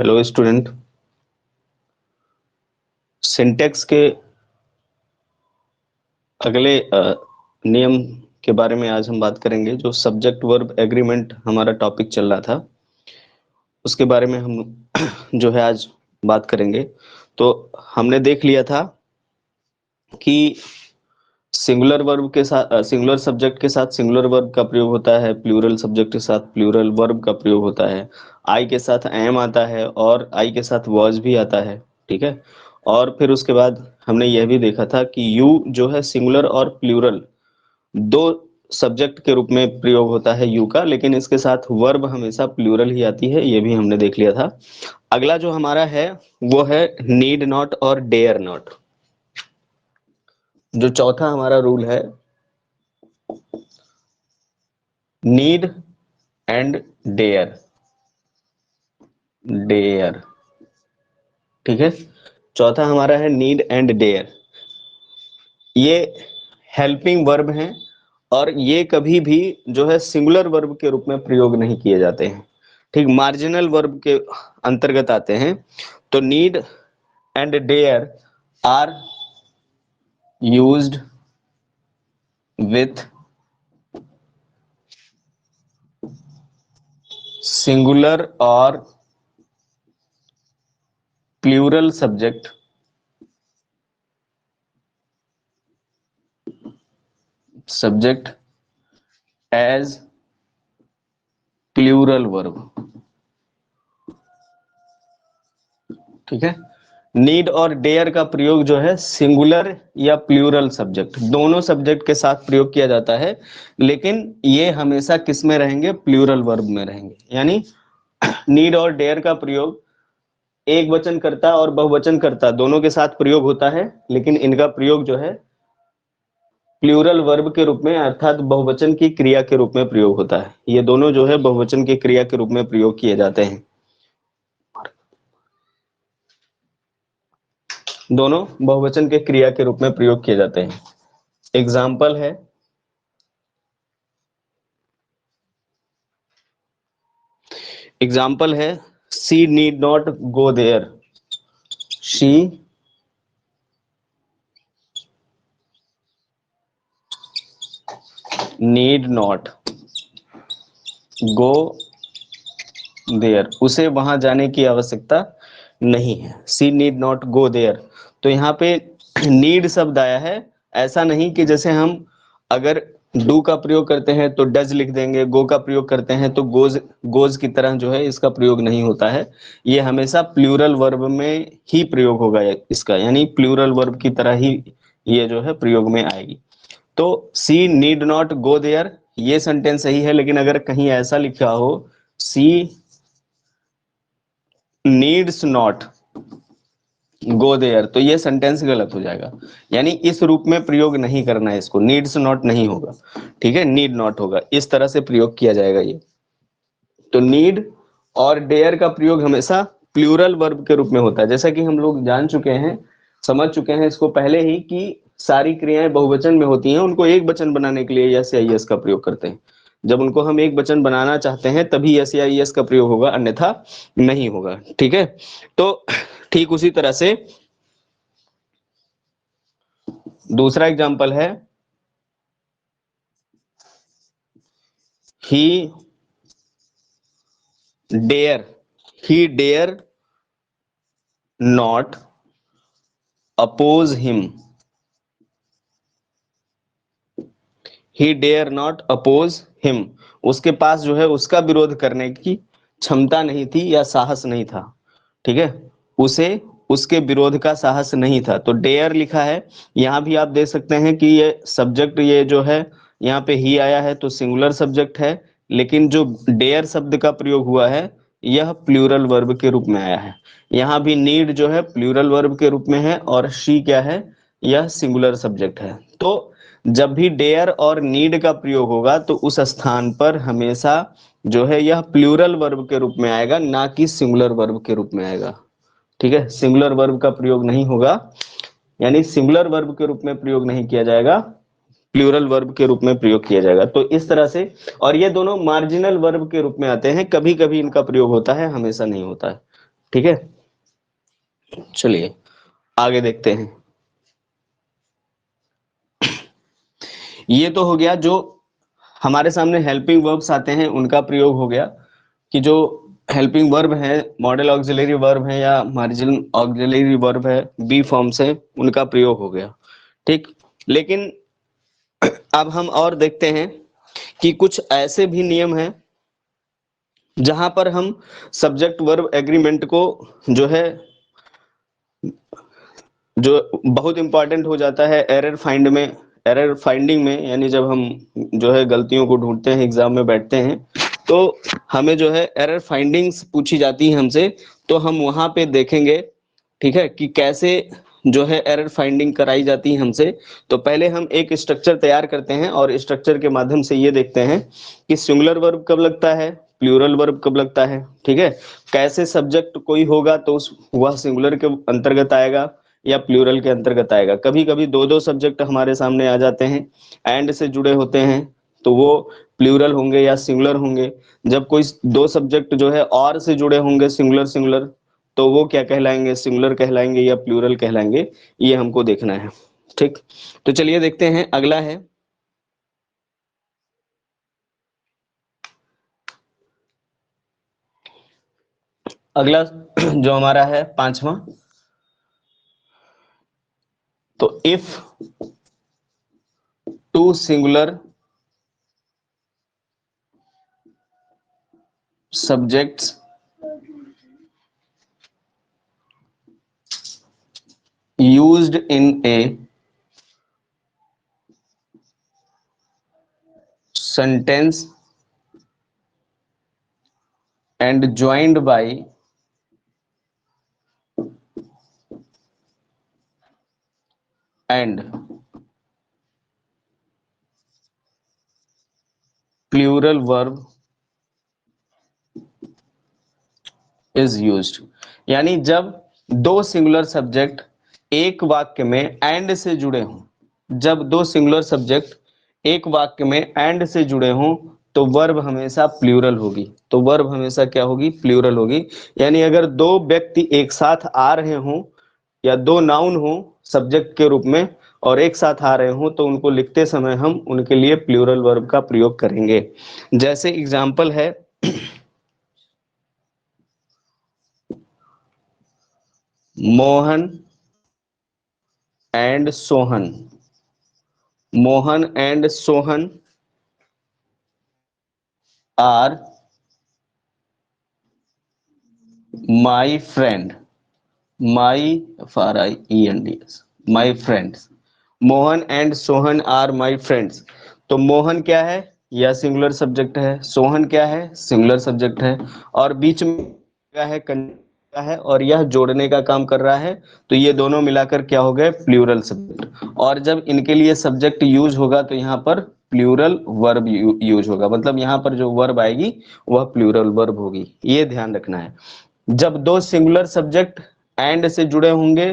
Hello student. Syntax के अगले नियम के बारे में आज हम बात करेंगे। जो सब्जेक्ट वर्ब एग्रीमेंट हमारा टॉपिक चल रहा था उसके बारे में हम जो है आज बात करेंगे। तो हमने देख लिया था कि सिंगुलर वर्ब के साथ सिंगुलर सब्जेक्ट के साथ सिंगुलर वर्ब का प्रयोग होता है, प्लूरल सब्जेक्ट के साथ प्लूरल वर्ब का प्रयोग होता है, आई के साथ एम आता है और आई के साथ वॉज भी आता है। ठीक है। और फिर उसके बाद हमने यह भी देखा था कि यू जो है सिंगुलर और प्लूरल दो सब्जेक्ट के रूप में प्रयोग होता है यू का, लेकिन इसके साथ वर्ब हमेशा प्लूरल ही आती है, ये भी हमने देख लिया था। अगला जो हमारा है वो है नीड नॉट और डेयर नॉट। जो चौथा हमारा रूल है नीड एंड डेयर। डेयर, ठीक है। चौथा हमारा है नीड एंड डेयर। ये हेल्पिंग वर्ब हैं और ये कभी भी जो है सिंगुलर वर्ब के रूप में प्रयोग नहीं किए जाते हैं। ठीक, मार्जिनल वर्ब के अंतर्गत आते हैं। तो need and dare are used with singular और plural subject as plural verb. ठीक है। नीड और डेयर का प्रयोग जो है सिंगुलर या प्लूरल सब्जेक्ट दोनों सब्जेक्ट के साथ प्रयोग किया जाता है, लेकिन ये हमेशा किस में रहेंगे? प्लूरल वर्ब में रहेंगे। यानी नीड और डेयर का प्रयोग एक वचन करता और बहुवचन करता दोनों के साथ प्रयोग होता है, लेकिन इनका प्रयोग जो है प्लूरल वर्ब के रूप में अर्थात बहुवचन की क्रिया के रूप में प्रयोग होता है। ये दोनों जो है बहुवचन की क्रिया के रूप में प्रयोग किए जाते हैं। दोनों बहुवचन के क्रिया के रूप में प्रयोग किए जाते हैं। एग्जाम्पल है she need not go there. She need not go there, उसे वहां जाने की आवश्यकता नहीं है। She need not go there. तो यहाँ पे नीड शब्द आया है। ऐसा नहीं कि जैसे हम अगर डू का प्रयोग करते हैं तो डज लिख देंगे, गो का प्रयोग करते हैं तो गोज गोज की तरह जो है इसका प्रयोग नहीं होता है। ये हमेशा प्लूरल वर्ब में ही प्रयोग होगा इसका, यानी प्लूरल वर्ब की तरह ही ये जो है प्रयोग में आएगी। तो सी नीड नॉट गो देयर ये सेंटेंस सही है, लेकिन अगर कहीं ऐसा लिखा हो सी नीड्स नॉट गो देयर तो ये सेंटेंस गलत हो जाएगा। यानी इस रूप में प्रयोग नहीं करना है इसको, नीड्स नॉट नहीं होगा। ठीक है, नीड नॉट होगा, इस तरह से प्रयोग किया जाएगा ये। तो नीड और डेयर का प्रयोग हमेशा प्लूरल वर्ब के रूप में होता है। जैसा कि हम लोग जान चुके हैं, समझ चुके हैं इसको पहले ही कि सारी क्रियाएं बहुवचन में होती हैं, उनको एक वचन बनाने के लिए यस या यस का प्रयोग करते हैं। जब उनको हम एक वचन बनाना चाहते हैं तभी यस या यस का प्रयोग होगा, अन्यथा नहीं होगा। ठीक है। तो ठीक उसी तरह से दूसरा एग्जांपल है he dare not oppose him. He dare not oppose him, उसके पास जो है उसका विरोध करने की क्षमता नहीं थी या साहस नहीं था। ठीक है, उसे उसके विरोध का साहस नहीं था। तो डेयर लिखा है। यहां भी आप देख सकते हैं कि ये सब्जेक्ट ये जो है यहाँ पे ही आया है तो सिंगुलर सब्जेक्ट है, लेकिन जो डेयर शब्द का प्रयोग हुआ है यह प्लूरल वर्ब के रूप में आया है। यहाँ भी नीड जो है प्लूरल वर्ब के रूप में है और शी क्या है? यह सिंगुलर सब्जेक्ट है। तो जब भी डेयर और नीड का प्रयोग होगा तो उस स्थान पर हमेशा जो है यह प्लूरल वर्ब के रूप में आएगा, ना कि सिंगुलर वर्ब के रूप में आएगा। ठीक है, सिंगुलर वर्ब का प्रयोग नहीं होगा, यानी सिंगुलर वर्ब के रूप में प्रयोग नहीं किया जाएगा, प्लूरल वर्ब के रूप में प्रयोग किया जाएगा। तो इस तरह से, और ये दोनों मार्जिनल वर्ब के रूप में आते हैं, कभी कभी इनका प्रयोग होता है, हमेशा नहीं होता है। ठीक है, चलिए आगे देखते हैं। ये तो हो गया जो हमारे सामने हेल्पिंग वर्ब्स आते हैं उनका प्रयोग हो गया, कि जो हेल्पिंग वर्ब है, मॉडल ऑक्सिलरी वर्ब है या मार्जिनल ऑक्सिलरी वर्ब है, बी फॉर्म से, उनका प्रयोग हो गया। ठीक, लेकिन अब हम और देखते हैं कि कुछ ऐसे भी नियम हैं जहां पर हम सब्जेक्ट वर्ब एग्रीमेंट को जो है, जो बहुत इंपॉर्टेंट हो जाता है एरर फाइंडिंग में, यानी जब हम जो है गलतियों को ढूंढते हैं एग्जाम में बैठते हैं, तो हमें जो है एरर फाइंडिंग्स पूछी जाती है हमसे, तो हम वहां पे देखेंगे, ठीक है, कि कैसे जो है एरर फाइंडिंग कराई जाती है हमसे। तो पहले हम एक स्ट्रक्चर तैयार करते हैं और स्ट्रक्चर के माध्यम से ये देखते हैं कि सिंगुलर वर्ब कब लगता है, प्लूरल वर्ब कब लगता है, ठीक है, कैसे सब्जेक्ट कोई होगा तो वह सिंगुलर के अंतर्गत आएगा या प्लूरल के अंतर्गत आएगा। कभी कभी दो दो सब्जेक्ट हमारे सामने आ जाते हैं, एंड से जुड़े होते हैं, तो वो प्लूरल होंगे या सिंगुलर होंगे। जब कोई दो सब्जेक्ट जो है और से जुड़े होंगे, सिंगुलर सिंगुलर, तो वो क्या कहलाएंगे, सिंगुलर कहलाएंगे या प्लूरल कहलाएंगे, ये हमको देखना है। ठीक, तो चलिए देखते हैं, अगला है, अगला जो हमारा है पांचवा, तो if two singular subjects used in a sentence and joined by and plural verb is used। यानी जब दो सिंगुलर सब्जेक्ट एक वाक्य में एंड से जुड़े हों, जब दो सिंगुलर सब्जेक्ट एक वाक्य में एंड से जुड़े हों, तो वर्ब हमेशा प्लूरल होगी। तो वर्ब हमेशा क्या होगी, प्लूरल होगी। यानी अगर दो व्यक्ति एक साथ आ रहे हों या दो नाउन हो सब्जेक्ट के रूप में और एक साथ आ रहे हो, तो उनको लिखते समय हम उनके लिए प्लूरल वर्ब का प्रयोग करेंगे। जैसे एग्जाम्पल है, Mohan and Sohan, Mohan and Sohan are my friend, my FRIENDS, my friends, Mohan and Sohan are my friends. तो मोहन क्या है, यह सिंगुलर सब्जेक्ट है, सोहन क्या है, सिंगुलर सब्जेक्ट है, और बीच में क्या है, का है, और यह जोड़ने का काम कर रहा है, तो ये दोनों मिलाकर क्या हो गए, प्लूरल सब्जेक्ट। और जब इनके लिए सब्जेक्ट यूज होगा तो यहाँ पर प्लूरल वर्ब यूज होगा, मतलब यहाँ पर जो वर्ब आएगी वह प्लूरल वर्ब होगी, ये ध्यान रखना है। जब दो सिंगुलर सब्जेक्ट एंड से जुड़े होंगे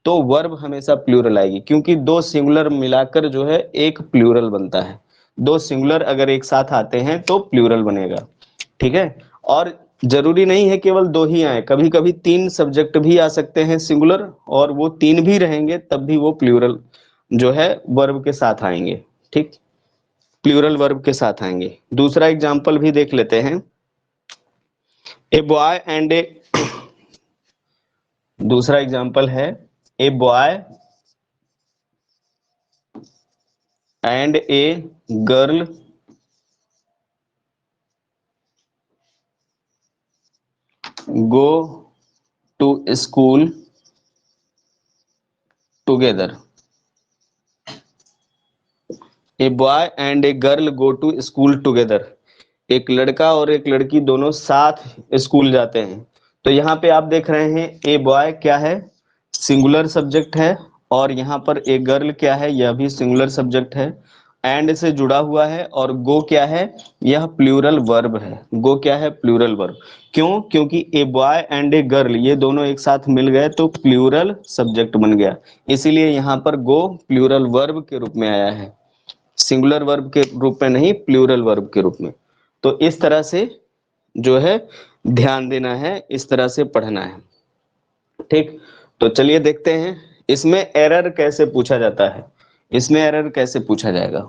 तो वर्ब हमेशा प्लूरल आएगी, क्योंकि दो सिंगुलर मिलाकर जो है एक प्लूरल बनता है। दो सिंगुलर अगर एक साथ आते हैं तो प्लूरल बनेगा, ठीक है। और जरूरी नहीं है केवल दो ही आए, कभी कभी तीन सब्जेक्ट भी आ सकते हैं सिंगुलर, और वो तीन भी रहेंगे तब भी वो प्लूरल जो है वर्ब के साथ आएंगे। ठीक, प्लूरल वर्ब के साथ आएंगे। दूसरा एग्जाम्पल भी देख लेते हैं, ए बॉय एंड ए, दूसरा एग्जाम्पल है, a boy and a girl go to school together, a boy and a girl go to school together. एक लड़का और एक लड़की दोनों साथ स्कूल जाते हैं। तो यहाँ पे आप देख रहे हैं ए बॉय क्या है, सिंगुलर सब्जेक्ट है, और यहाँ पर ए गर्ल क्या है, यह भी सिंगुलर सब्जेक्ट है, एंड से जुड़ा हुआ है, और गो क्या है, यह प्लूरल वर्ब है। गो क्या है, प्लूरल वर्ब। क्यों, क्योंकि a boy and a girl ये दोनों एक साथ मिल गए तो प्लूरल सब्जेक्ट बन गया, इसीलिए यहाँ पर गो प्लूरल वर्ब के रूप में आया है, सिंगुलर वर्ब के रूप में नहीं, प्लूरल वर्ब के रूप में। तो इस तरह से जो है ध्यान देना है, इस तरह से पढ़ना है। ठीक, तो चलिए देखते हैं इसमें एरर कैसे पूछा जाता है, इसमें एरर कैसे पूछा जाएगा।